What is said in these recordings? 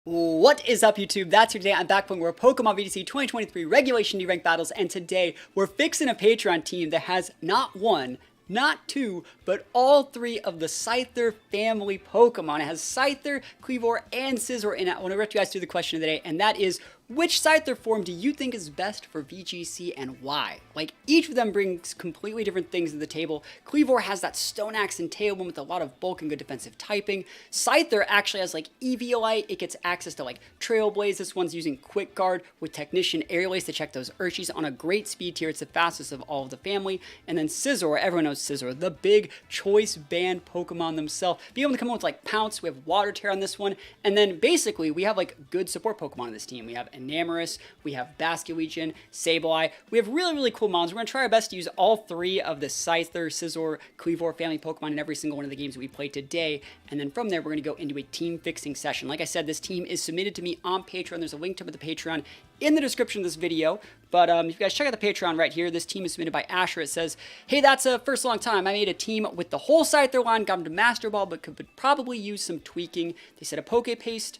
What is up, YouTube? That's here today. I'm back playing more Pokemon VGC 2023 Regulation D Rank Battles, and today we're fixing a Patreon team that has not one, not two, but all three of the Scyther family Pokemon. It has Scyther, Kleavor, and Scizor in it. I want to direct you guys to the question of the day, and that is, which Scyther form do you think is best for VGC and why? Like, each of them brings completely different things to the table. Kleavor has that Stone Axe and Tailwind with a lot of bulk and good defensive typing. Scyther actually has like Eviolite. It gets access to like Trailblaze. This one's using Quick Guard with Technician, Aerial Ace to check those Urshis on a great speed tier. It's the fastest of all of the family. And then Scizor, everyone knows Scizor, the big choice band Pokemon themselves. Being able to come in with like Pounce, we have Water Tear on this one. And then basically we have like good support Pokemon on this team. We have Enamorus, we have Basculegion, Sableye. We have really cool mons. We're going to try our best to use all three of the Scyther, Scizor, Kleavor family Pokemon in every single one of the games that we play today. And then from there, we're going to go into a team fixing session. Like I said, this team is submitted to me on Patreon. There's a link to the Patreon in the description of this video. But if you guys check out the Patreon right here, this team is submitted by Asher. It says, hey, that's a first long time. I made a team with the whole Scyther line, got them to Master Ball, but could probably use some tweaking. They said a Poke Paste.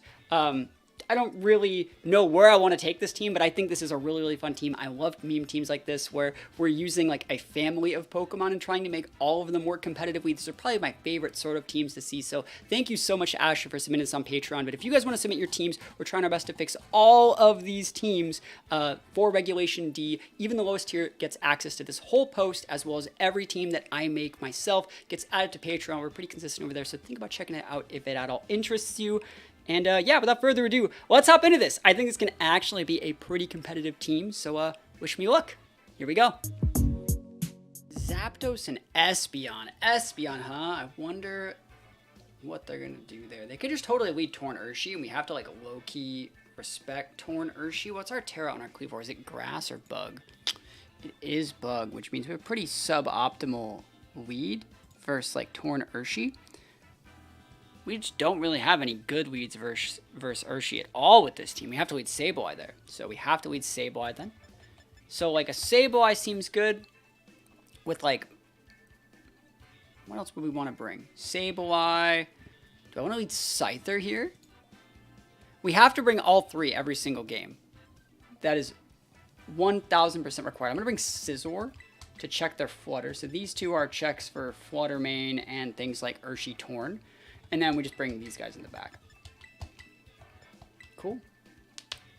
I don't really know where I want to take this team, but I think this is a really fun team. I love meme teams like this where we're using like a family of Pokemon and trying to make all of them work competitively. These are probably my favorite sort of teams to see. So thank you so much, Asher, for submitting this on Patreon. But if you guys want to submit your teams, we're trying our best to fix all of these teams for Regulation D. Even the lowest tier gets access to this whole post, as well as every team that I make myself gets added to Patreon. We're pretty consistent over there, so think about checking it out if it at all interests you. And yeah, without further ado, let's hop into this. I think it's going to actually be a pretty competitive team, so wish me luck. Here we go. Zapdos and Espeon. Espeon, huh? I wonder what they're going to do there. They could just totally lead Torn Urshi, and we have to like low-key respect Torn Urshi. What's our Tera on our Kleavor? Is it Grass or Bug? It is Bug, which means we have a pretty suboptimal lead versus like Torn Urshi. We just don't really have any good leads versus Urshi at all with this team. We have to lead Sableye there. So we have to lead Sableye then. So like a Sableye seems good with like, what else would we want to bring? Sableye. Do I want to lead Scyther here? We have to bring all three every single game. That is 1000% required. I'm going to bring Scizor to check their Flutter. So these two are checks for Flutter Mane and things like Urshi Torn. And then we just bring these guys in the back. Cool.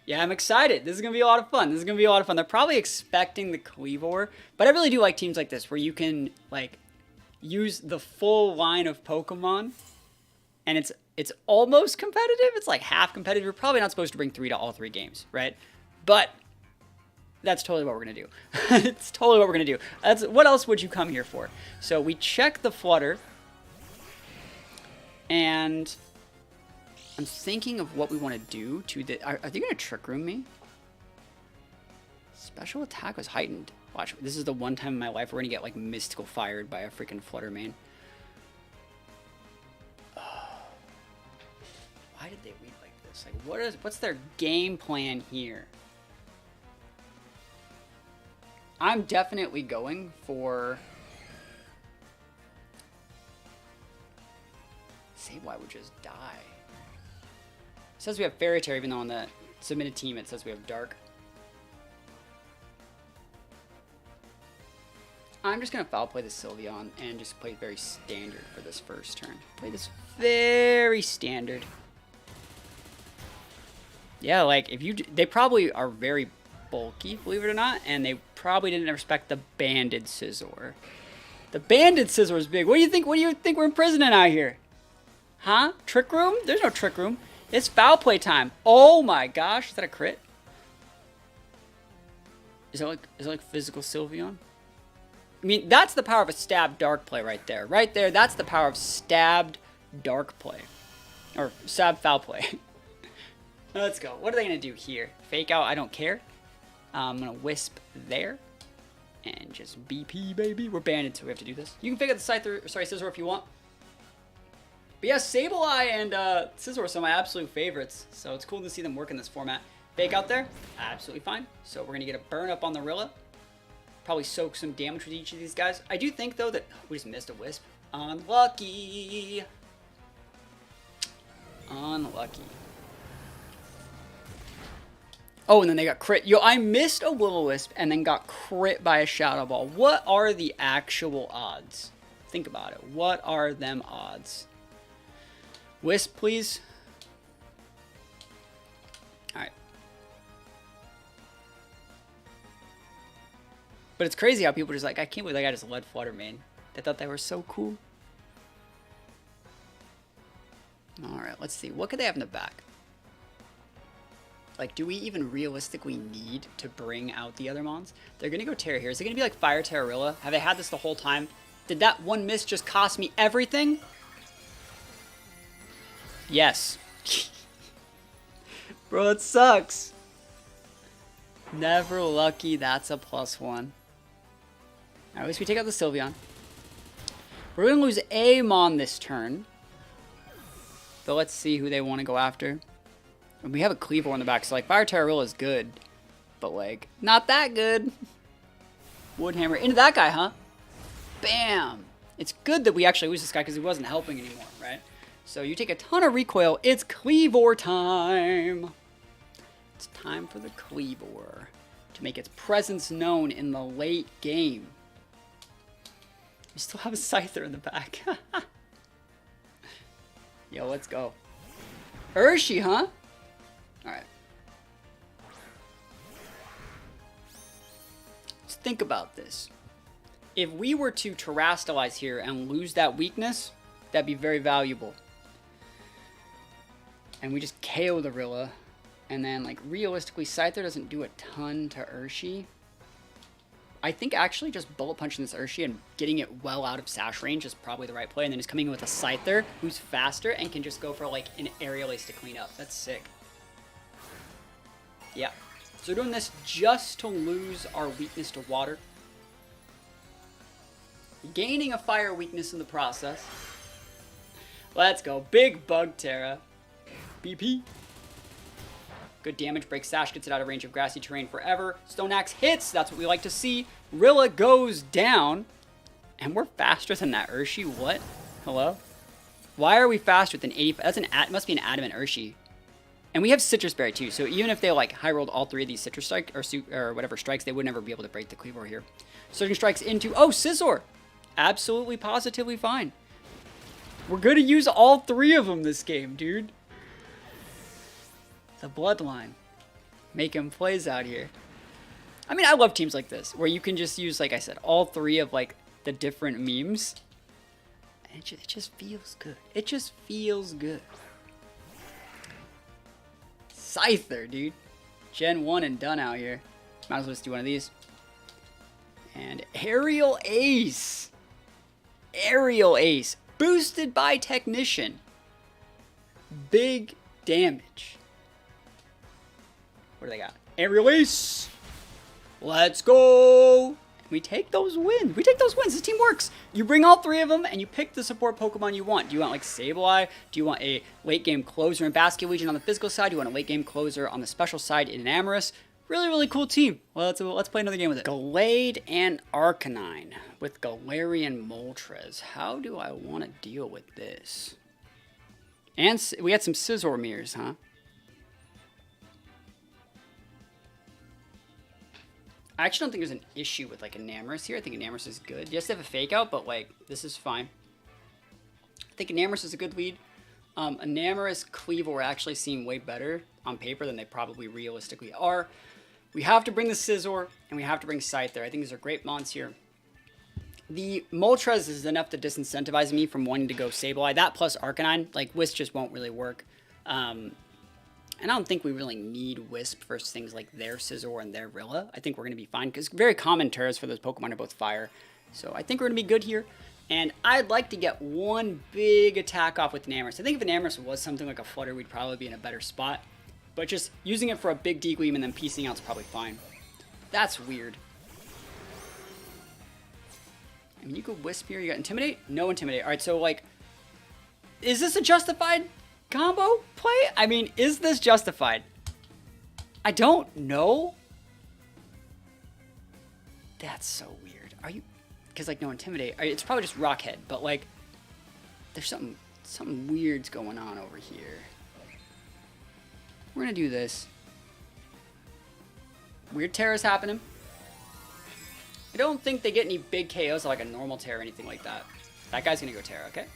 Yeah, I'm excited. This is going to be a lot of fun. This is going to be a lot of fun. They're probably expecting the Kleavor. But I really do like teams like this where you can like use the full line of Pokemon. And it's almost competitive. It's like half competitive. You're probably not supposed to bring three to all three games, right? But that's totally what we're going to do. It's totally what we're going to do. What else would you come here for? So we check the Flutter. And I'm thinking of what we want to do to the... Are they going to Trick Room me? Special attack was heightened. Watch, this is the one time in my life we're going to get like Mystical Fired by a freaking Flutter Mane. Oh. Why did they lead like this? Like, what's their game plan here? I'm definitely going for... Sableye would just die. It says we have Fairy Tare, even though on the submitted team it says we have Dark. I'm just going to foul play the Sylveon and just play very standard for this first turn. Play this very standard. Yeah, like if you... They probably are very bulky, believe it or not, and they probably didn't respect the Banded Scizor. The Banded Scizor is big. What do you think? What do you think we're imprisoning out here? Huh? Trick Room? There's no Trick Room. It's foul play time. Oh my gosh. Is that a crit? Is it like physical Sylveon? I mean, that's the power of a stabbed dark play right there. Right there, that's the power of stabbed dark play. Or stabbed foul play. Let's go. What are they going to do here? Fake out, I don't care. I'm going to Wisp there. And just BP, baby. We're banded, so we have to do this. You can fake out the Scizor if you want. But yeah, Sableye and Scizor are some of my absolute favorites, so it's cool to see them work in this format. Fake out there, absolutely fine. So we're going to get a burn up on the Rilla. Probably soak some damage with each of these guys. I do think, though, that we just missed a Wisp. Unlucky. Unlucky. Oh, and then they got crit. Yo, I missed a Will-O-Wisp and then got crit by a Shadow Ball. What are the actual odds? Think about it. What are them odds? Wisp, please. Alright. But it's crazy how people are just like, I can't believe that guy just led Flutter Mane. They thought they were so cool. Alright, let's see. What could they have in the back? Like, do we even realistically need to bring out the other mons? They're going to go Tera here. Is it going to be like Fire Terrarilla? Have they had this the whole time? Did that one miss just cost me everything? Yes. Bro, it sucks. Never lucky. That's a +1. At least we take out the Sylveon. We're going to lose a mon this turn. So let's see who they want to go after. And we have a Kleavor in the back, so like Fire Terrarilla is good. But like, not that good. Woodhammer into that guy, huh? Bam! It's good that we actually lose this guy because he wasn't helping anymore, right? So you take a ton of recoil. It's Kleavor time. It's time for the Kleavor to make its presence known in the late game. We still have a Scyther in the back. Yo, let's go. Urshi, huh? Alright. Let's think about this. If we were to Terrastalize here and lose that weakness, that'd be very valuable. And we just KO the Rilla. And then, like, realistically, Scyther doesn't do a ton to Urshi. I think actually just bullet punching this Urshi and getting it well out of Sash range is probably the right play. And then just coming in with a Scyther who's faster and can just go for, like, an Aerial Ace to clean up. That's sick. Yeah. So we're doing this just to lose our weakness to water. Gaining a fire weakness in the process. Let's go. Big Bug Tera. BP. Good damage. Breaks Sash. Gets it out of range of grassy terrain forever. Stone Axe hits. That's what we like to see. Rilla goes down. And we're faster than that Urshi. What? Hello? Why are we faster than 80? That's it must be an Adamant Urshi. And we have Citrus Berry too, so even if they like high rolled all three of these Citrus Strike or whatever strikes, they would never be able to break the Kleavor here. Surging Strikes into Scizor, absolutely positively fine. We're gonna use all three of them this game, dude. The Bloodline, making plays out here. I mean, I love teams like this where you can just use, like I said, all three of like the different memes. And it just feels good. It just feels good. Scyther, dude. Gen 1 and done out here. Might as well just do one of these. And Aerial Ace. Aerial Ace. Boosted by Technician. Big damage. What do they got? Aerial Ace. Let's go. We take those wins. We take those wins. This team works. You bring all three of them, and you pick the support Pokemon you want. Do you want, like, Sableye? Do you want a late-game closer in Basculegion on the physical side? Do you want a late-game closer on the special side in Enamorus? Really, really cool team. Well, let's play another game with it. Gallade and Arcanine with Galarian Moltres. How do I want to deal with this? And we had some Scizor mirrors, huh? I actually don't think there's an issue with, like, Enamorus here. I think Enamorus is good. Yes, they have a Fake Out, but, like, this is fine. I think Enamorus is a good lead. Enamorus, Kleavor actually seem way better on paper than they probably realistically are. We have to bring the Scizor, and we have to bring Scyther. I think these are great mons here. The Moltres is enough to disincentivize me from wanting to go Sableye. That plus Arcanine, like, Wisp just won't really work. And I don't think we really need Wisp for things like their Scizor and their Rilla. I think we're going to be fine, because very common Teras for those Pokemon are both fire. So I think we're going to be good here. And I'd like to get one big attack off with Enamorus. I think if Enamorus was something like a Flutter, we'd probably be in a better spot. But just using it for a big Degleam and then piecing out is probably fine. That's weird. I mean, you could Wisp here. You got Intimidate? No Intimidate. All right, so, like, is this a justified combo play? I mean, is this justified? I don't know. That's so weird. Are you... Because, like, no Intimidate. It's probably just Rockhead, but, like, there's something weird's going on over here. We're going to do this. Weird Tera's happening. I don't think they get any big KOs like a normal Tera or anything like that. That guy's gonna go Tera, okay?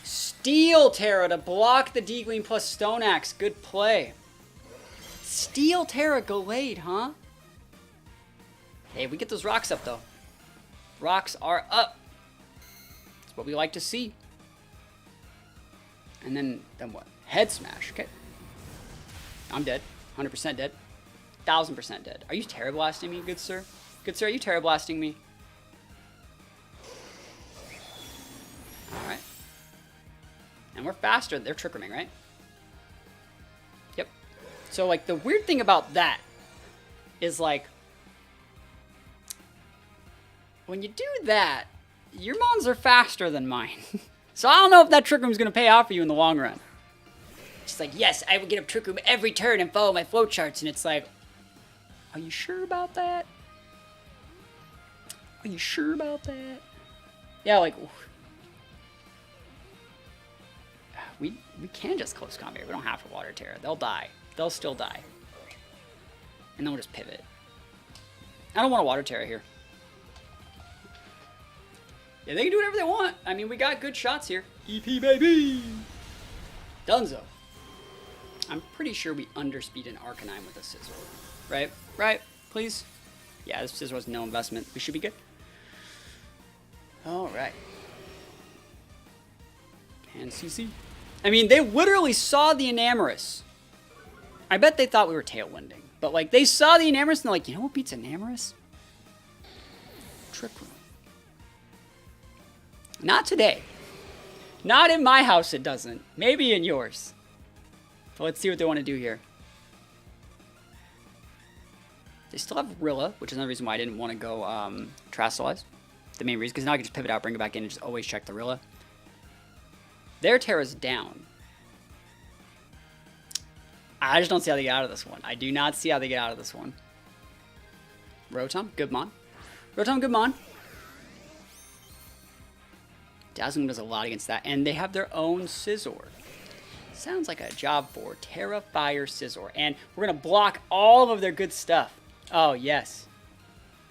Steel Tera to block the D-Gleam plus Stone Axe. Good play. Steel Tera Gallade, huh? Hey, we get those rocks up, though. Rocks are up. That's what we like to see. And then what? Head Smash, okay. I'm dead. 100% dead. 1000% dead. Are you Tera Blasting me, good sir? Good sir, are you Tera Blasting me? Alright. And we're faster. They're Trick Rooming, right? Yep. So, like, the weird thing about that is, like, when you do that, your mons are faster than mine. So I don't know if that Trick Room is going to pay off for you in the long run. It's like, yes, I would get up Trick Room every turn and follow my flowcharts, and it's like, are you sure about that? Are you sure about that? Yeah, like, we can just close combat. We don't have to Water Tera. They'll die. They'll still die. And then we'll just pivot. I don't want to Water Tera here. Yeah, they can do whatever they want. I mean, we got good shots here. EP, baby! Dunzo. I'm pretty sure we underspeed an Arcanine with a Scizor. Right? Right? Please? Yeah, this Scizor was no investment. We should be good. Alright. And CC. I mean, they literally saw the Enamorous. I bet they thought we were Tailwinding. But, like, they saw the Enamorous and they're like, you know what beats Enamorous? Trick Room. Not today. Not in my house it doesn't. Maybe in yours. So let's see what they want to do here. They still have Rilla, which is another reason why I didn't want to go Terastallize. The main reason, because now I can just pivot out, bring it back in, and just always check the Rilla. Their Tera's down. I just don't see how they get out of this one. I do not see how they get out of this one. Rotom, good mon. Rotom, good mon. Dazzling does a lot against that, and they have their own Scizor. Sounds like a job for Tera Fire Scizor, and we're gonna block all of their good stuff. Oh yes,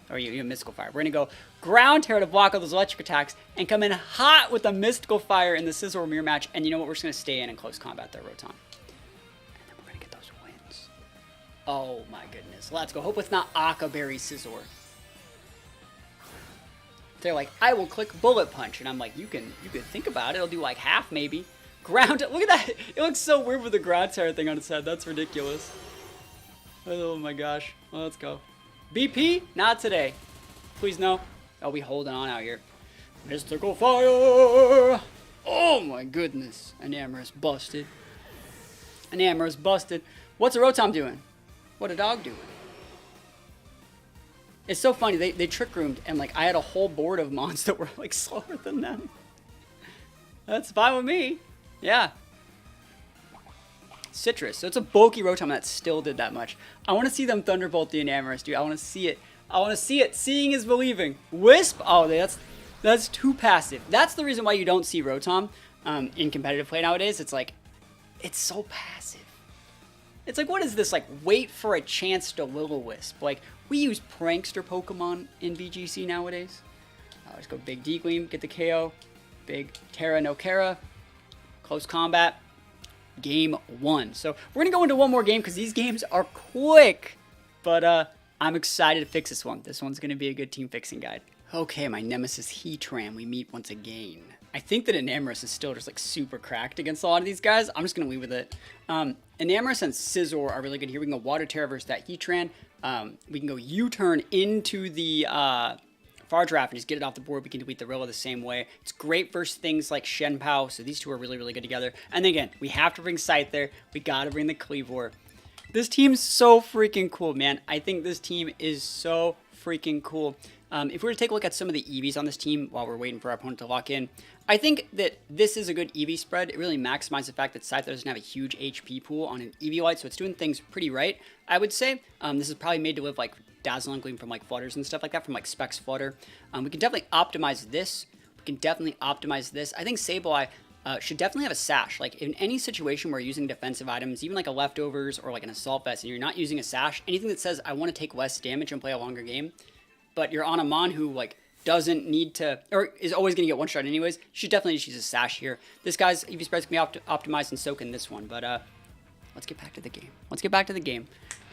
or you Mystical Fire. We're gonna go Ground Tera to block all those electric attacks, and come in hot with a Mystical Fire in the Scizor mirror match. And you know what? We're just gonna stay in and close combat their Rotom, and then we're gonna get those wins. Oh my goodness, let's go. Hope it's not Aqua Berry Scizor. They're like, I will click Bullet Punch, and I'm like, you can think about it. It'll do like half maybe. Ground. Look at that. It looks so weird with the Ground Tera thing on its head. That's ridiculous. Oh my gosh. Well, let's go. BP, not today. Please no. Oh, we holding on out here. Mystical Fire. Oh my goodness. Enamorous busted. Enamorous busted. What's a Rotom doing? What a dog doing? It's so funny, they Trick Roomed, and like I had a whole board of mons that were like slower than them. That's fine with me. Yeah. Citrus. So it's a bulky Rotom that still did that much. I want to see them Thunderbolt the Enamorous, dude. I want to see it. I want to see it. Seeing is believing. Wisp? Oh, that's too passive. That's the reason why you don't see Rotom in competitive play nowadays. It's like, it's so passive. It's like, what is this? Like, wait for a chance to Will-O-Wisp. Like, we use Prankster Pokemon in VGC nowadays. Let's go big D-Gleam, get the KO. Big Tera, no Kara. Close combat. Game 1. So we're going to go into one more game because these games are quick. But I'm excited to fix this one. This one's going to be a good team fixing guide. Okay, my nemesis Heatran, we meet once again. I think that Enamorous is still just like super cracked against a lot of these guys. I'm just going to leave with it. Enamorous and Scizor are really good here. We can go Water Tera versus that Heatran. We can go U-turn into the Far Draft and just get it off the board. We can delete the Rilla the same way. It's great versus things like Shenpao, so these two are really, really good together. And then again, we have to bring Scyther. We got to bring the Kleavor. This team's so freaking cool, man. I think this team is so freaking cool. If we were to take a look at some of the EVs on this team while we're waiting for our opponent to lock in, I think that this is a good EV spread. It really maximizes the fact that Scyther doesn't have a huge HP pool on an Eviolite, so it's doing things pretty right, I would say. This is probably made to live like Dazzling Gleam from like Flutters and stuff like that, from like Specs Flutter. We can definitely optimize this. I think Sableye, should definitely have a Sash. Like, in any situation where you're using defensive items, even like a Leftovers or like an Assault Vest, and you're not using a Sash, anything that says, I want to take less damage and play a longer game, but you're on a Mon who, like, doesn't need to, or is always going to get one-shot anyways, you should definitely just use a Sash here. This guy's EV spread's going to be optimized and soak in this one, but let's get back to the game. Let's get back to the game.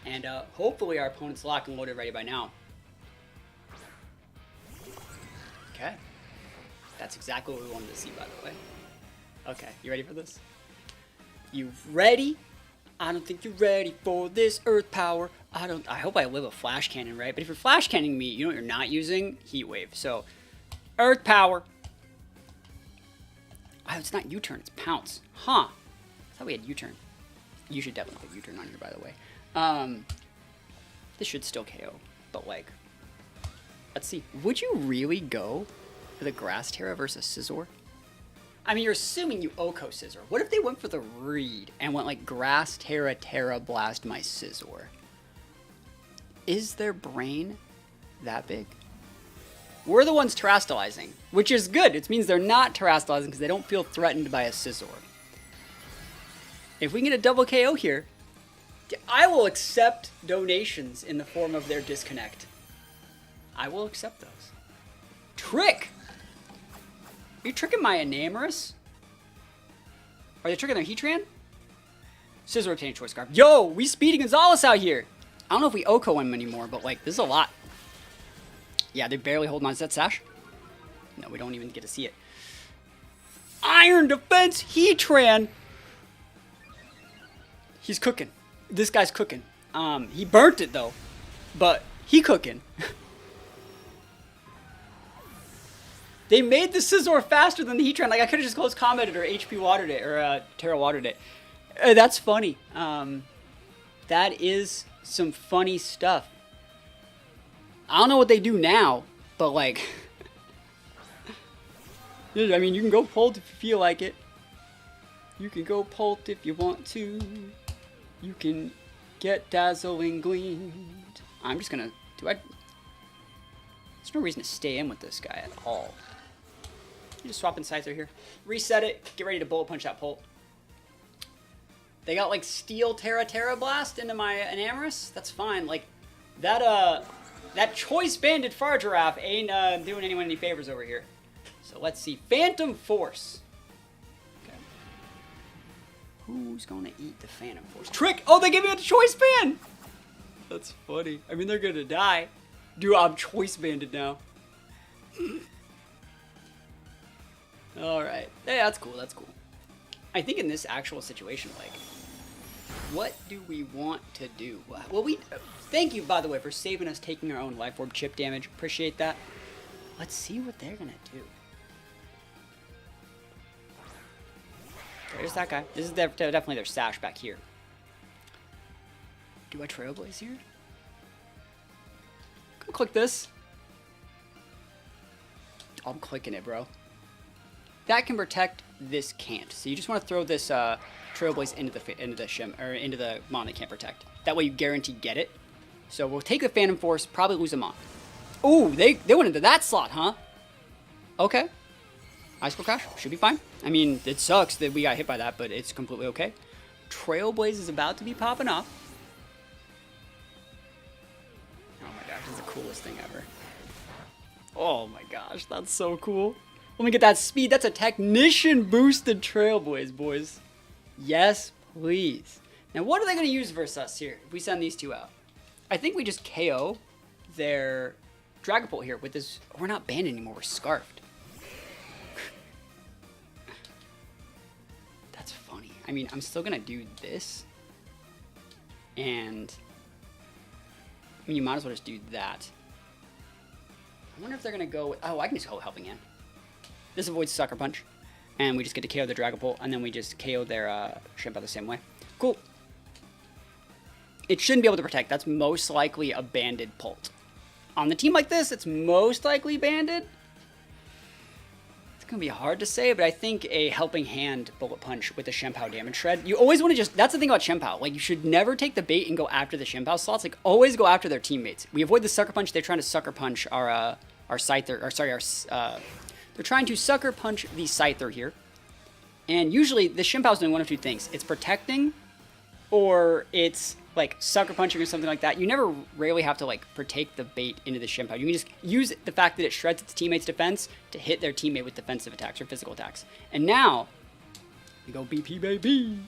And hopefully our opponent's locked and loaded ready by now. Okay. That's exactly what we wanted to see, by the way. Okay, you ready for this? You ready? I don't think you're ready for this Earth Power. I hope I live a Flash Cannon, right? But if you're Flash Cannoning me, you know what you're not using? Heat Wave. So, Earth Power. Oh, it's not U-Turn, it's Pounce. Huh. I thought we had U-Turn. You should definitely put U-Turn on here, by the way. This should still KO, but like, let's see. Would you really go for the Grass Tera versus Scizor? I mean, you're assuming you Oko Scizor. What if they went for the read and went like Grass Tera, Tera Blast my Scizor? Is their brain that big? We're the ones terastallizing, which is good. It means they're not terastallizing because they don't feel threatened by a Scizor. If we can get a double KO here, I will accept donations in the form of their disconnect. I will accept those. Trick! Are you tricking my Enamorous? Are they tricking their Heatran? Scizor obtained Choice Scarf. Yo, we Speedy Gonzalez out here. I don't know if we Oko him anymore, but like, this is a lot. Yeah, they're barely holding on to that Sash. No, we don't even get to see it. Iron Defense Heatran. He's cooking. This guy's cooking. He burnt it though, but he cooking. They made the Scizor faster than the Heatran. Like, I could have just close commented or HP watered it, or Tera watered it. That's funny. That is some funny stuff. I don't know what they do now, but like, I mean, you can go Pult if you feel like it. You can go Pult if you want to. You can get Dazzling Gleamed. I'm just gonna, there's no reason to stay in with this guy at all. You just swap in Scyther here. Reset it, get ready to Bullet Punch that Pult. They got like Steel Tera Blast into my Enamorous. That's fine. Like, that Choice Banded Fargiraffe ain't doing anyone any favors over here. So let's see. Phantom Force. Okay. Who's gonna eat the Phantom Force? Trick! Oh, they gave me a Choice Band! That's funny. I mean, they're gonna die. Dude, I'm Choice Banded now. Alright. Yeah, that's cool, that's cool. I think in this actual situation, like, what do we want to do? Well, thank you, by the way, for saving us taking our own Life Orb chip damage. Appreciate that. Let's see what they're gonna do. There's that guy. This is definitely their Sash back here. Do I Trailblaze here? Go click this. I'm clicking it, bro. That can protect, this can't. So you just want to throw this Trailblaze into the Mon that can't protect. That way you guarantee get it. So we'll take the Phantom Force, probably lose a Mon. Ooh, they went into that slot, huh? Okay. Ice Crash should be fine. I mean, it sucks that we got hit by that, but it's completely okay. Trailblaze is about to be popping off. Oh my gosh, this is the coolest thing ever. Oh my gosh, that's so cool. Let me get that speed. That's a Technician boosted Trailblaze, boys. Yes, please. Now, what are they going to use versus us here if we send these two out? I think we just KO their Dragapult here with this. We're not banned anymore. We're Scarfed. That's funny. I mean, I'm still going to do this. And I mean, you might as well just do that. I wonder if they're going to go with... Oh, I can just go Helping Hand. This avoids Sucker Punch. And we just get to KO the Dragapult, and then we just KO their Shrimp the same way. Cool. It shouldn't be able to protect. That's most likely a banded Pult. On the team like this, it's most likely banded. It's going to be hard to say, but I think a Helping Hand Bullet Punch with a Shempow Damage Shred. You always want to just... That's the thing about Shempow. Like, you should never take the bait and go after the Shempow slots. Like, always go after their teammates. We avoid the Sucker Punch. They're trying to Sucker Punch our Scyther... Or, sorry, they're trying to Sucker Punch the Scyther here. And usually the Shimpow's doing one of two things. It's protecting, or it's like sucker punching or something like that. You never rarely have to like partake the bait into the Shimpao. You can just use the fact that it shreds its teammate's defense to hit their teammate with defensive attacks or physical attacks. And now we go BP baby.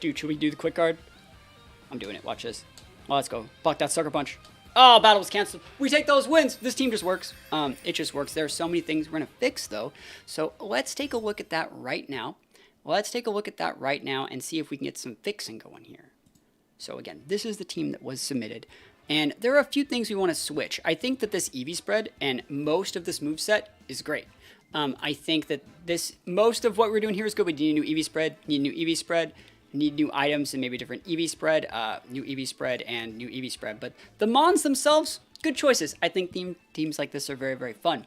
Dude, should we do the quick guard? I'm doing it. Watch this. Oh, let's go. Fuck that sucker punch. Oh, battle was canceled. We take those wins. This team just works. It just works. There are so many things we're going to fix, though. So let's take a look at that right now. Let's take a look at that right now and see if we can get some fixing going here. So again, this is the team that was submitted. And there are a few things we want to switch. I think that this EV spread and most of this moveset is great. I think that most of what we're doing here is good. We need a new EV spread, need a new EV spread, need new items and maybe a different EV spread, new EV spread and new EV spread. But the Mons themselves, good choices. I think teams like this are very, very fun.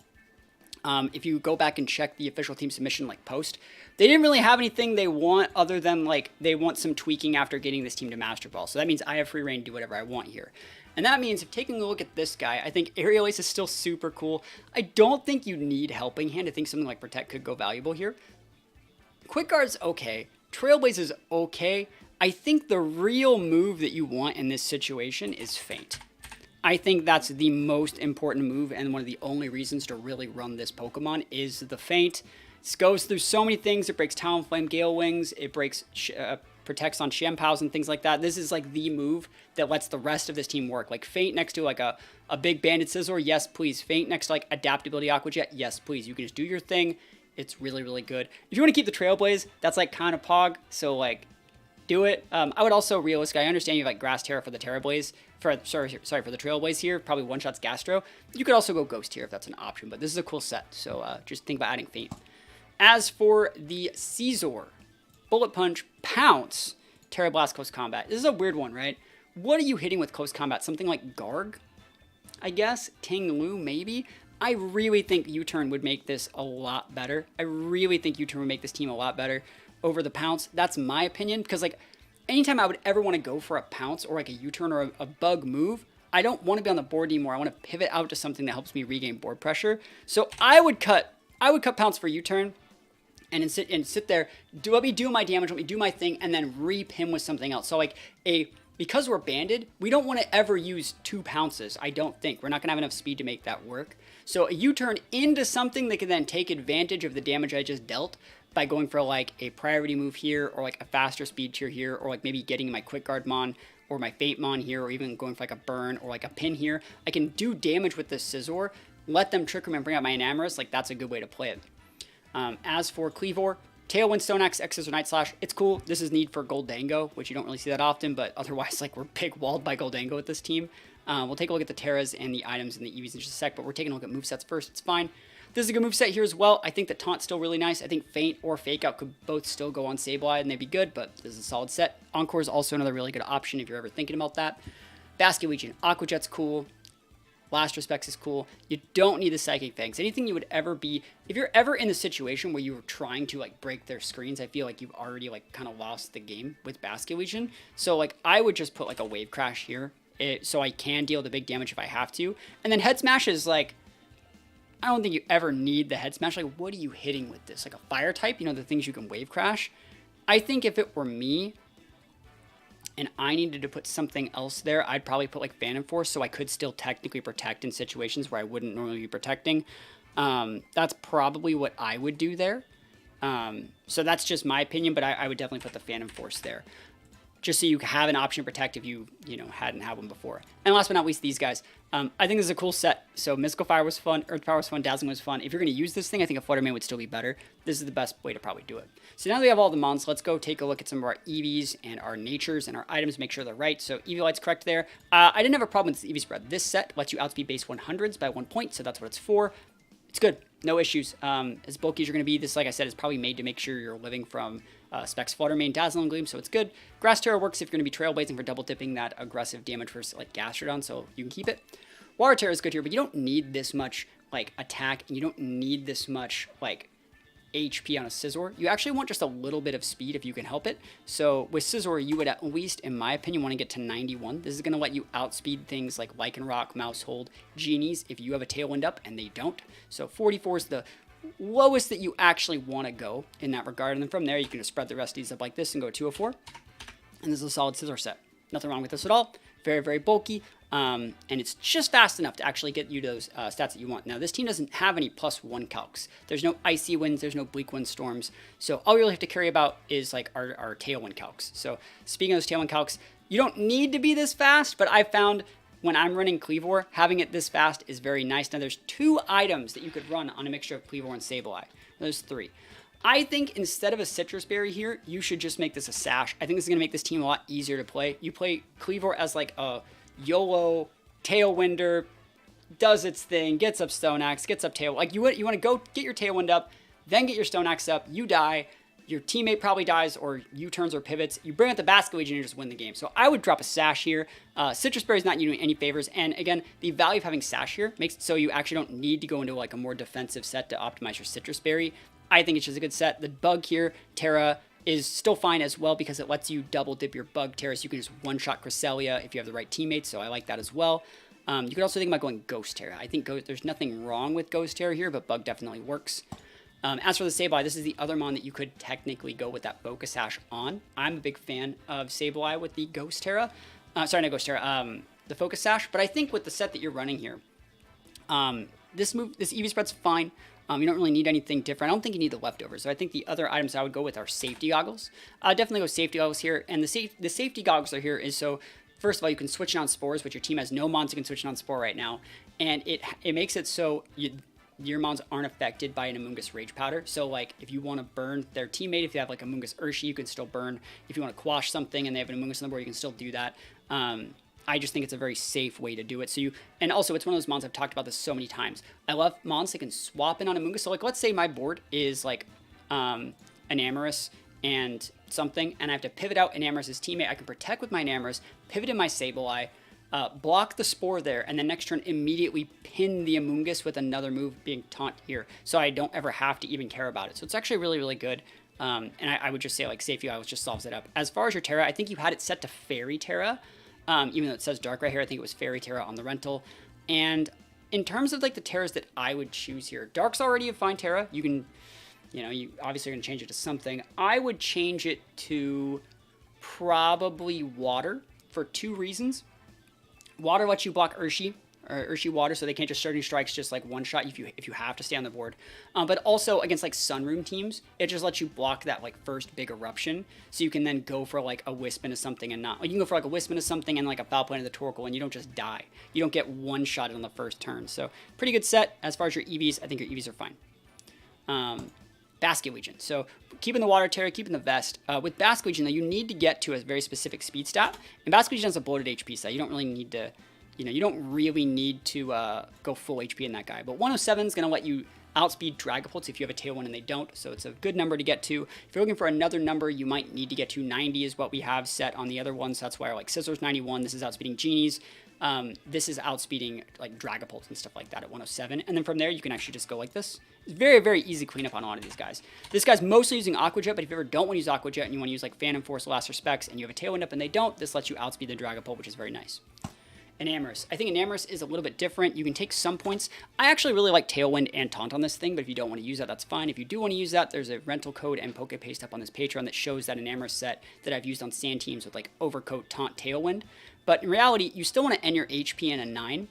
If you go back and check the official team submission like post, they didn't really have anything they want other than like they want some tweaking after getting this team to Master Ball. So that means I have free reign to do whatever I want here. And that means if taking a look at this guy, I think Aerial Ace is still super cool. I don't think you need Helping Hand. I think something like Protect could go valuable here. Quick Guard's okay. Trailblaze is okay. I think the real move that you want in this situation is Feint. I think that's the most important move and one of the only reasons to really run this Pokemon is the Feint. This goes through so many things. It breaks Talonflame, Gale Wings. It breaks, protects on Shampoows and things like that. This is like the move that lets the rest of this team work. Like Feint next to like a big Banded Scizor, yes please. Feint next to like Adaptability Aqua Jet, yes please. You can just do your thing. It's really, really good. If you want to keep the Trailblaze, that's like kind of pog, so like do it. I would also realistic. I understand you have like Grass Tera for the Tera Blaze, for the Trailblaze here. Probably one shots Gastro. You could also go Ghost here if that's an option, but this is a cool set. So just think about adding Feint. As for the Scizor, Bullet Punch, Pounce, Tera Blast, Close Combat. This is a weird one, right? What are you hitting with Close Combat? Something like Garg, I guess. Ting Lu, maybe. I really think U-Turn would make this a lot better. I really think U-Turn would make this team a lot better over the Pounce. That's my opinion, because like anytime I would ever want to go for a Pounce or like a U-Turn or a bug move, I don't want to be on the board anymore. I want to pivot out to something that helps me regain board pressure. So I would cut Pounce for U-Turn and sit there, let me do my damage, let me do my thing, and then reap him with something else. So like because we're banded, we don't want to ever use 2 Pounces, I don't think. We're not going to have enough speed to make that work. So a U-turn into something that can then take advantage of the damage I just dealt by going for like a priority move here or like a faster speed tier here or like maybe getting my Quick Guard Mon or my Feint Mon here or even going for like a burn or like a pin here. I can do damage with this Scizor, let them trick him and bring out my Enamorus. Like that's a good way to play it. As for Kleavor, Tailwind, Stone Axe, X-Scissor, Night Slash, it's cool. This is need for Goldango, which you don't really see that often, but otherwise, like, we're big walled by Goldango with this team. We'll take a look at the Teras and the items and the EVs in just a sec, but we're taking a look at movesets first. It's fine. This is a good moveset here as well. I think the Taunt's still really nice. I think Feint or Fake Out could both still go on Sableye and they'd be good, but this is a solid set. Encore is also another really good option if you're ever thinking about that. Basculegion, Aqua Jet's cool. Last Respects is cool. You don't need the Psychic Fangs. Anything you would ever be, if you're ever in the situation where you were trying to like break their screens, I feel like you've already like kind of lost the game with Basculegion. So like I would just put like a Wave Crash here so I can deal the big damage if I have to. And then Head Smash is like, I don't think you ever need the Head Smash. Like what are you hitting with this? Like a Fire type, you know, the things you can Wave Crash. I think if it were me, and I needed to put something else there, I'd probably put like Phantom Force so I could still technically protect in situations where I wouldn't normally be protecting. That's probably what I would do there. So that's just my opinion, but I would definitely put the Phantom Force there. Just so you have an option to protect if you hadn't had one before. And last but not least, these guys. I think this is a cool set. So Mystical Fire was fun, Earth Power was fun, Dazzling was fun. If you're going to use this thing, I think a Fluttermane would still be better. This is the best way to probably do it. So now that we have all the Mons, let's go take a look at some of our EVs and our Natures and our items, make sure they're right. So Eviolite's correct there. I didn't have a problem with this EV spread. This set lets you outspeed base 100s by 1 point, so that's what it's for. It's good. No issues. As bulky as you're going to be, this, like I said, is probably made to make sure you're living from Specs, Fluttermane, Dazzling Gleam, so it's good. Grass Tera works if you're going to be Trailblazing for double dipping that aggressive damage versus like Gastrodon, so you can keep it. Water Tera is good here, but you don't need this much like attack, and you don't need this much like HP on a Scizor. You actually want just a little bit of speed if you can help it. So with Scizor, you would at least, in my opinion, want to get to 91. This is going to let you outspeed things like Lycanroc, Mousehold, Genies if you have a Tailwind up and they don't. So 44 is the lowest that you actually want to go in that regard. And then from there, you can just spread the rest of these up like this and go 204. And this is a solid Scizor set. Nothing wrong with this at all. Very, very bulky. And it's just fast enough to actually get you those stats that you want. Now, this team doesn't have any +1 calcs. There's no Icy Winds, there's no Bleak Wind Storms. So all you really have to carry about is like our Tailwind calcs. So speaking of those Tailwind calcs, you don't need to be this fast, but I found when I'm running Kleavor, having it this fast is very nice. Now, there's 2 items that you could run on a mixture of Kleavor and Sableye. There's 3. I think instead of a Citrus Berry here, you should just make this a Sash. I think this is going to make this team a lot easier to play. You play Kleavor as like a YOLO Tailwinder, does its thing, gets up Stone Axe, gets up Tail. Like you want to go get your Tailwind up, then get your Stone Axe up, you die, your teammate probably dies or U-turns or pivots, you bring out the Basculegion and you just win the game. So I would drop a Sash here. Citrus Berry is not doing any favors, and again, the value of having Sash here makes it so you actually don't need to go into like a more defensive set to optimize your Citrus Berry. I think it's just a good set. The bug here, Tera, is still fine as well because it lets you double dip your bug Tera, so you can just one-shot Cresselia if you have the right teammates, so I like that as well. You could also think about going Ghost Tera. I think there's nothing wrong with Ghost Tera here, but bug definitely works. As for the Sableye, this is the other mon that you could technically go with that Focus Sash on. I'm a big fan of Sableye with the Ghost Tera. Sorry, not Ghost Tera, the Focus Sash, but I think with the set that you're running here, this EV spread's fine. You don't really need anything different. I don't think you need the leftovers. So I think the other items I would go with are safety goggles. Definitely go safety goggles here. And the safety goggles are here is so, first of all, you can switch it on Spores, which your team has no mons you can switch it on Spore right now. And it makes it so your mons aren't affected by an Amoonguss Rage Powder. So like if you want to burn their teammate, if you have like Amoonguss Urshi, you can still burn. If you want to quash something and they have an Amoonguss on the board, you can still do that. I just think it's a very safe way to do it. And also it's one of those mons, I've talked about this so many times. I love mons that can swap in on Amoonguss. So like, let's say my board is like an Enamorus and something, and I have to pivot out Enamorus' teammate. I can protect with my Enamorus, pivot in my Sableye, block the Spore there, and then next turn immediately pin the Amoonguss with another move being Taunt here. So I don't ever have to even care about it. So it's actually really, really good. And I would just say like safety goggles just solves it up. As far as your Tera, I think you had it set to Fairy Tera. Even though it says Dark right here, I think it was Fairy Tera on the rental. And in terms of like the Teras that I would choose here, Dark's already a fine Tera. You can, you obviously are going to change it to something. I would change it to probably Water for 2 reasons. Water lets you block Urshi, or Urshi Water, so they can't just Surging Strikes just like one shot if you have to stay on the board. But also against like Sunroom teams, it just lets you block that like first big eruption, so you can then go for like a Wisp into something and not. Like, you can go for like a Wisp into something and like a Foul Play into the Torkoal, and you don't just die. You don't get one shot on the first turn. So pretty good set. As far as your EVs, I think your EVs are fine. Basculegion. So keeping the Water Tera, keeping the Vest. With Basculegion, though, you need to get to a very specific speed stat, and Basculegion has a bloated HP stat. You don't really need to. You don't really need to go full HP in that guy. But 107 is going to let you outspeed Dragapults if you have a Tailwind and they don't. So it's a good number to get to. If you're looking for another number, you might need to get to 90 is what we have set on the other ones. That's why like Scizor's 91. This is outspeeding Genies. This is outspeeding like Dragapults and stuff like that at 107. And then from there, you can actually just go like this. It's very, very easy cleanup on a lot of these guys. This guy's mostly using Aqua Jet, but if you ever don't want to use Aqua Jet and you want to use like Phantom Force, Last Respects, and you have a Tailwind up and they don't, this lets you outspeed the Dragapult, which is very nice. Enamorus. I think Enamorus is a little bit different. You can take some points. I actually really like Tailwind and Taunt on this thing, but if you don't want to use that, that's fine. If you do want to use that, there's a rental code and Poke Paste up on this Patreon that shows that Enamorus set that I've used on Sand teams with like Overcoat, Taunt, Tailwind. But in reality, you still want to end your HP in a 9.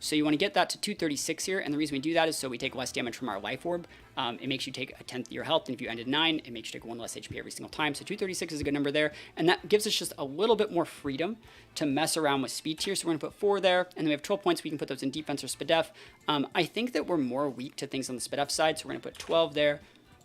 So you want to get that to 236 here, and the reason we do that is so we take less damage from our Life Orb. It makes you take a 10th of your health, and if you ended 9, it makes you take 1 less HP every single time. So 236 is a good number there, and that gives us just a little bit more freedom to mess around with speed tier. So we're going to put 4 there, and then we have 12 points. We can put those in defense or Spadef. I think that we're more weak to things on the Spadef side, so we're going to put 12 there,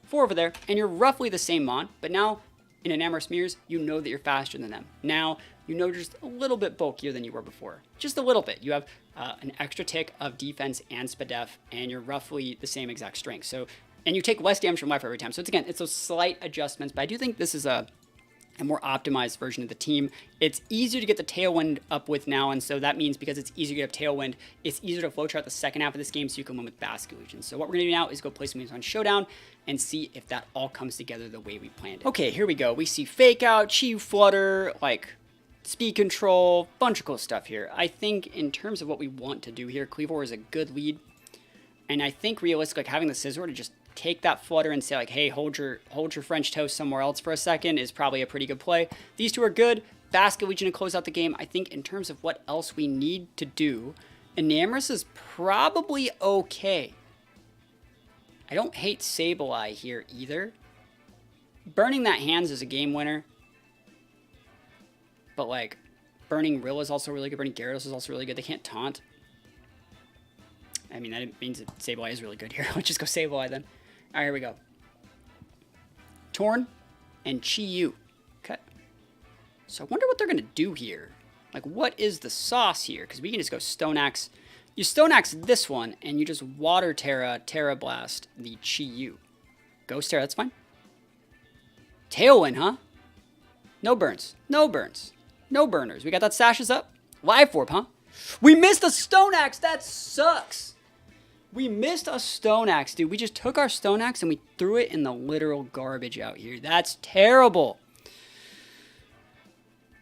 4 over there, and you're roughly the same mon, but now in Enamorus Mirrors, you know that you're faster than them. Now, you know just a little bit bulkier than you were before. Just a little bit. You have an extra tick of defense and Spadef, and you're roughly the same exact strength. So, and you take less damage from life every time. So it's, again, it's those slight adjustments, but I do think this is a more optimized version of the team. It's easier to get the Tailwind up with now, and so that means because it's easier to get Tailwind, it's easier to flowchart the second half of this game so you can win with Basculegion. So what we're going to do now is go play some games on Showdown and see if that all comes together the way we planned it. Okay, here we go. We see Fake Out, Chi Flutter, like speed control, bunch of cool stuff here. I think in terms of what we want to do here, Kleavor is a good lead. And I think realistically, like having the Scizor to just take that Flutter and say like, hey, hold your French toast somewhere else for a second is probably a pretty good play. These two are good. Basculegion to close out the game. I think in terms of what else we need to do, Enamorus is probably okay. I don't hate Sableye here either. Burning that Hands is a game winner. But like, burning Rill is also really good. Burning Gyarados is also really good. They can't taunt. I mean, that means that Sableye is really good here. Let's just go Sableye then. All right, here we go. Torn and Chi-Yu. Okay. So I wonder what they're going to do here. Like, what is the sauce here? Because we can just go Stone Axe. You Stone Axe this one, and you just Water Tera Blast the Chi-Yu. Ghost Tera, that's fine. Tailwind, huh? No burns. No burns. No burners. We got that Sashes up. Live Orb, huh? We missed a Stone Axe. That sucks. We missed a Stone Axe, dude. We just took our Stone Axe and we threw it in the literal garbage out here. That's terrible.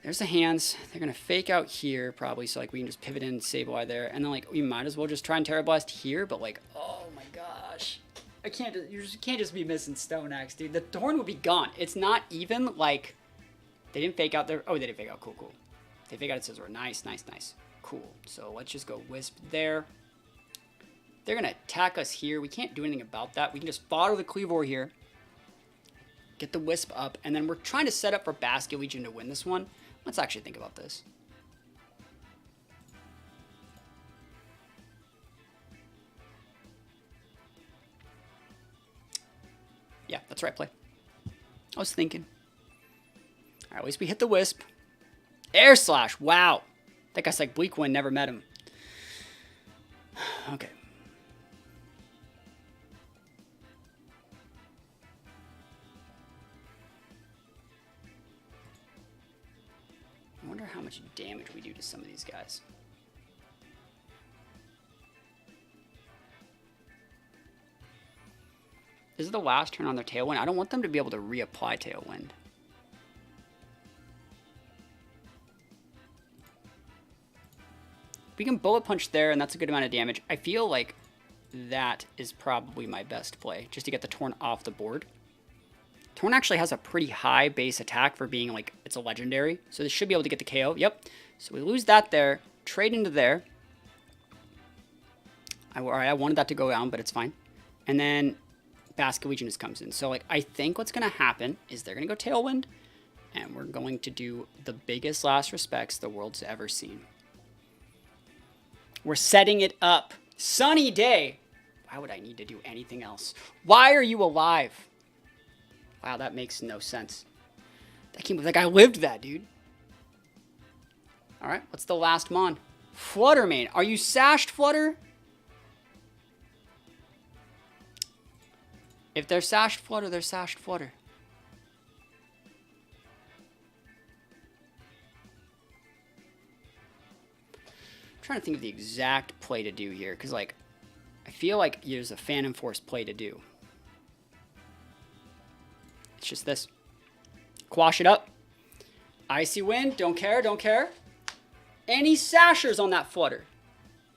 There's the Hands. They're going to fake out here probably, so like we can just pivot in Sableye there. And then like we might as well just try and Tera Blast here, but like, oh my gosh. You can't just be missing Stone Axe, dude. The Thorn would be gone. It's not even like they didn't fake out their... Oh, they didn't fake out. Cool, cool. They fake out its Scizor. Nice, nice, nice. Cool. So let's just go Wisp there. They're going to attack us here. We can't do anything about that. We can just fodder the Kleavor here. Get the Wisp up. And then we're trying to set up for Basculegion to win this one. Let's actually think about this. Yeah, that's the right play. I was thinking. All right, at least we hit the Wisp. Air Slash. Wow. That guy's like Bleak Wind. Never met him. Okay. I wonder how much damage we do to some of these guys. This is the last turn on their Tailwind. I don't want them to be able to reapply Tailwind. We can Bullet Punch there, and that's a good amount of damage. I feel like that is probably my best play, just to get the Torn off the board. Torn actually has a pretty high base attack for being like, it's a legendary. So this should be able to get the KO. Yep. So we lose that there. Trade into there. I wanted that to go down, but it's fine. And then Basculegion just comes in. So like, I think what's going to happen is they're going to go Tailwind. And we're going to do the biggest last respects the world's ever seen. We're setting it up. Sunny day. Why would I need to do anything else? Why are you alive? Wow, that makes no sense. I can't believe that guy lived that, dude. All right, what's the last mon? Flutter Mane. Are you sashed, Flutter? If they're sashed Flutter, they're sashed Flutter. I'm trying to think of the exact play to do here, because like, I feel like there's a Phantom Force play to do. It's just this. Quash it up. Icy Wind. Don't care. Don't care. Any Sashers on that Flutter?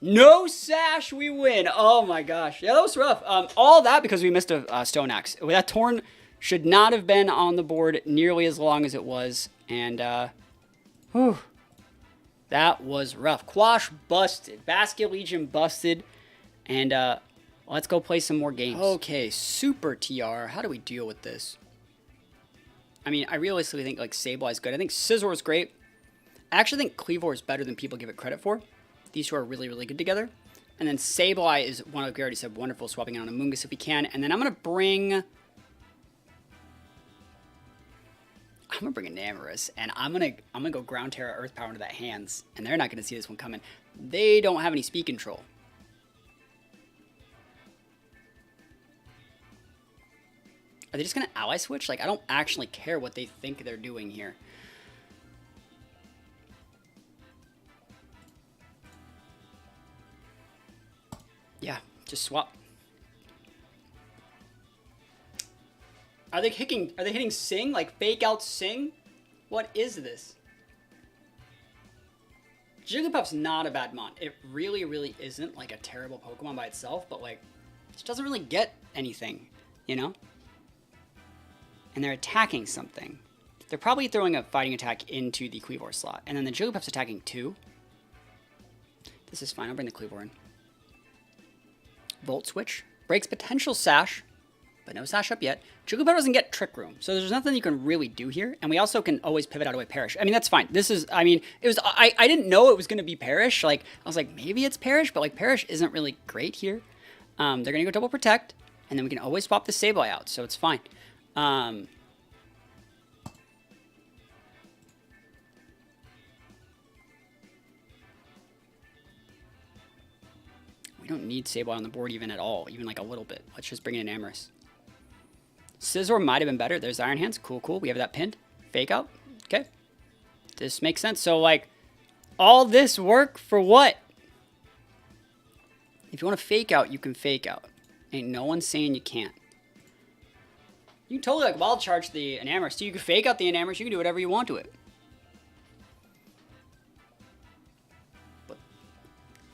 No Sash. We win. Oh my gosh. Yeah, that was rough. All that because we missed a Stone Axe. That Torn should not have been on the board nearly as long as it was. And, whew. That was rough. Quash busted. Basculegion busted. And, let's go play some more games. Okay, Super TR. How do we deal with this? I mean, I realistically think, like, Sableye is good. I think Scizor is great. I actually think Kleavor is better than people give it credit for. These two are really, really good together. And then Sableye is, one like we already said, wonderful, swapping out on Amoonguss if we can. And then I'm going to bring... I'm going to bring Enamorus, and I'm going to go Ground Tera Earth Power into that Hands. And they're not going to see this one coming. They don't have any speed control. Are they just going to ally switch? Like, I don't actually care what they think they're doing here. Yeah, just swap. Are they hitting Sing? Like, fake out Sing? What is this? Jigglypuff's not a bad mon. It really, really isn't, like, a terrible Pokemon by itself, but, like, it just doesn't really get anything. you know? And they're attacking something. They're probably throwing a fighting attack into the Kleavor slot. And then the Jigglypuff's attacking too. This is fine. I'll bring the Kleavor in. Volt Switch. Breaks potential Sash. But no Sash up yet. Jigglypuff doesn't get Trick Room. So there's nothing you can really do here. And we also can always pivot out of a Perish. I mean, that's fine. This is, I mean, it was, I didn't know it was going to be Perish. Like, I was like, maybe it's Perish. But like, Perish isn't really great here. They're going to go double Protect. And then we can always swap the Sableye out. So it's fine. We don't need Sableye on the board even at all, even like a little bit. Let's just bring in an Amorous. Scizor might have been better. There's Iron Hands. Cool, cool. We have that pinned. Fake out. Okay. This makes sense. So, like, all this work for what? If you want to fake out, you can fake out. Ain't no one saying you can't. You can totally, like, wild charge the Enamorous. So you can fake out the Enamorous. You can do whatever you want to it. But,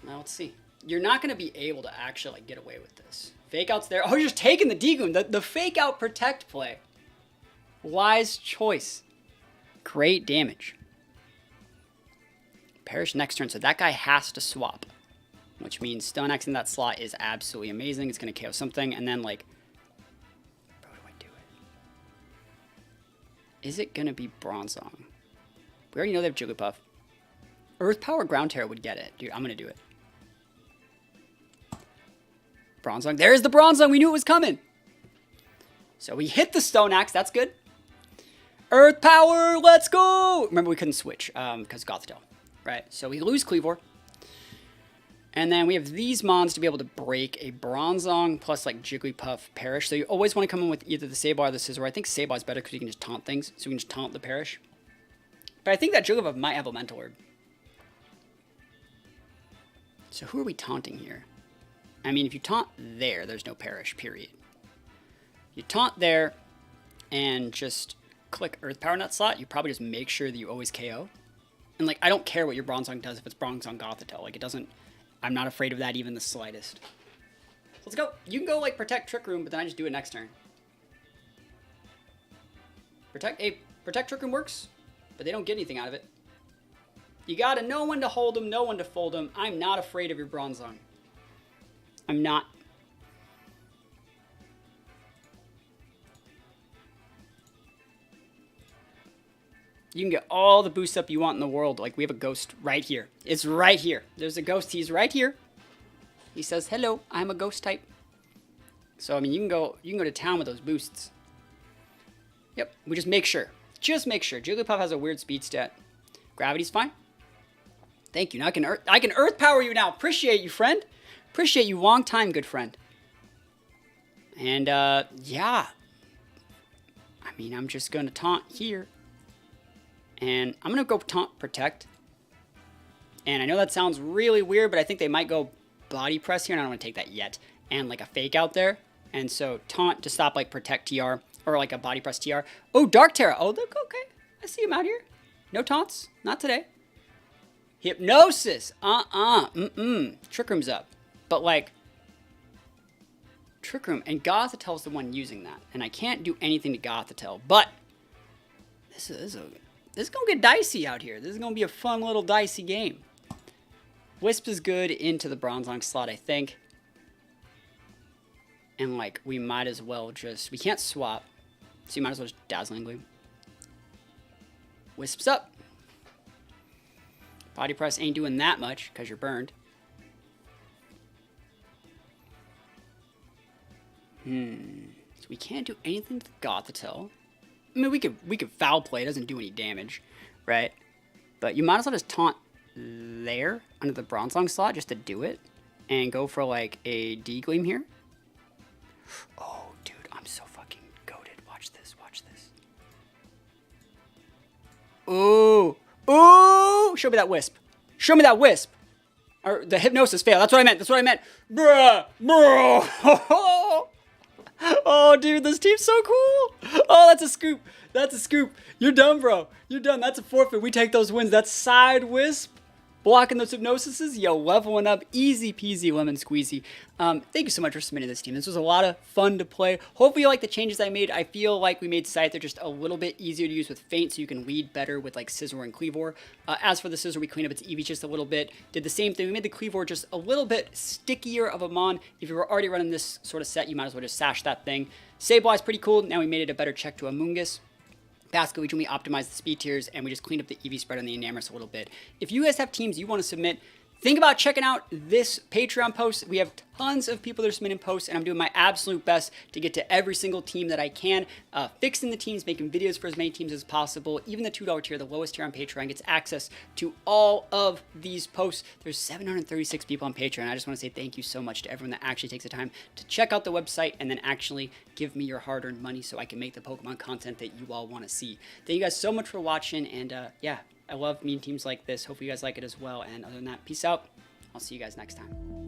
now let's see. You're not going to be able to actually like, get away with this. Fake out's there. Oh, you're just taking the D-Gloom. The fake out protect play. Wise choice. Great damage. Perish next turn. So that guy has to swap. Which means Stone X in that slot is absolutely amazing. It's going to KO something. And then like... How do I do it? Is it going to be Bronzong? We already know they have Jigglypuff. Earth Power Ground Terror would get it. Dude, I'm going to do it. Bronzong. There's the Bronzong. We knew it was coming. So we hit the Stone Axe. That's good. Earth Power. Let's go. Remember, we couldn't switch because Gothitelle. Right? So we lose Kleavor. And then we have these mons to be able to break a Bronzong plus like Jigglypuff Perish. So you always want to come in with either the Sableye or the Scizor. I think Sableye is better because you can just taunt things. So we can just taunt the Perish. But I think that Jigglypuff might have a Mental Word. So who are we taunting here? I mean, if you taunt there, there's no Perish, period. You taunt there and just click Earth Power in that slot, you probably just make sure that you always KO. And, like, I don't care what your Bronzong does if it's Bronzong Gothitelle. Like, it doesn't... I'm not afraid of that even the slightest. So let's go. You can go, like, Protect Trick Room, but then I just do it next turn. Protect Trick Room works, but they don't get anything out of it. You gotta know when to hold them, know when to fold them. I'm not afraid of your Bronzong. I'm not. You can get all the boosts up you want in the world. Like, we have a ghost right here. It's right here. There's a ghost. He's right here. He says, hello, I'm a ghost type. So, I mean, you can go to town with those boosts. Yep, we just make sure. Just make sure. Jigglypuff has a weird speed stat. Gravity's fine. Thank you. Now I can earth power you now. Appreciate you, friend. Appreciate you long time, good friend. And, yeah. I mean, I'm just going to taunt here. And I'm going to go taunt protect. And I know that sounds really weird, but I think they might go body press here, and I don't want to take that yet. And, like, a fake out there. And so taunt to stop, like, protect TR. Or, like, a body press TR. Oh, Dark Tera. Oh, look, okay. I see him out here. No taunts. Not today. Hypnosis. Trick Room's up. But, like, Trick Room, and Gothitelle's the one using that. And I can't do anything to Gothitelle. But this is going to get dicey out here. This is going to be a fun little dicey game. Wisp is good into the Bronzong slot, I think. And, like, we might as well just... We can't swap. So you might as well just Dazzling Gleam. Wisp's up. Body press ain't doing that much because you're burned. So we can't do anything to Gothitelle. I mean, we could foul play. It doesn't do any damage, right? But you might as well just taunt there under the Bronzong slot just to do it, and go for like a D-Gleam here. Oh, dude, I'm so fucking goated. Watch this. Watch this. Ooh, ooh! Show me that Wisp. Show me that Wisp. Or the Hypnosis failed. That's what I meant. That's what I meant. Bruh, bro. Oh, dude, this team's so cool. Oh, that's a scoop. That's a scoop. You're done, bro. You're done. That's a forfeit. We take those wins. That's side Wisp. blocking those hypnosises, yo, leveling up, easy peasy lemon squeezy. Thank you so much for submitting this team. This was a lot of fun to play. Hopefully you like the changes I made. I feel like we made Scyther just a little bit easier to use with Feint, so you can lead better with like Scizor and Kleavor. As for the Scizor, we cleaned up its EV just a little bit. Did the same thing. We made the Kleavor just a little bit stickier of a mon. If you were already running this sort of set, you might as well just Sash that thing. Sableye is pretty cool. Now we made it a better check to Amoonguss. Basculegion, we optimized the speed tiers, and we just cleaned up the EV spread on the Enamorus a little bit. If you guys have teams you want to submit, think about checking out this Patreon post. We have tons of people that are submitting posts, and I'm doing my absolute best to get to every single team that I can, fixing the teams, making videos for as many teams as possible. Even the $2 tier, the lowest tier on Patreon, gets access to all of these posts. There's 736 people on Patreon. I just want to say thank you so much to everyone that actually takes the time to check out the website and then actually give me your hard-earned money so I can make the Pokemon content that you all want to see. Thank you guys so much for watching, and yeah, I love meeting teams like this. Hopefully you guys like it as well. And other than that, peace out. I'll see you guys next time.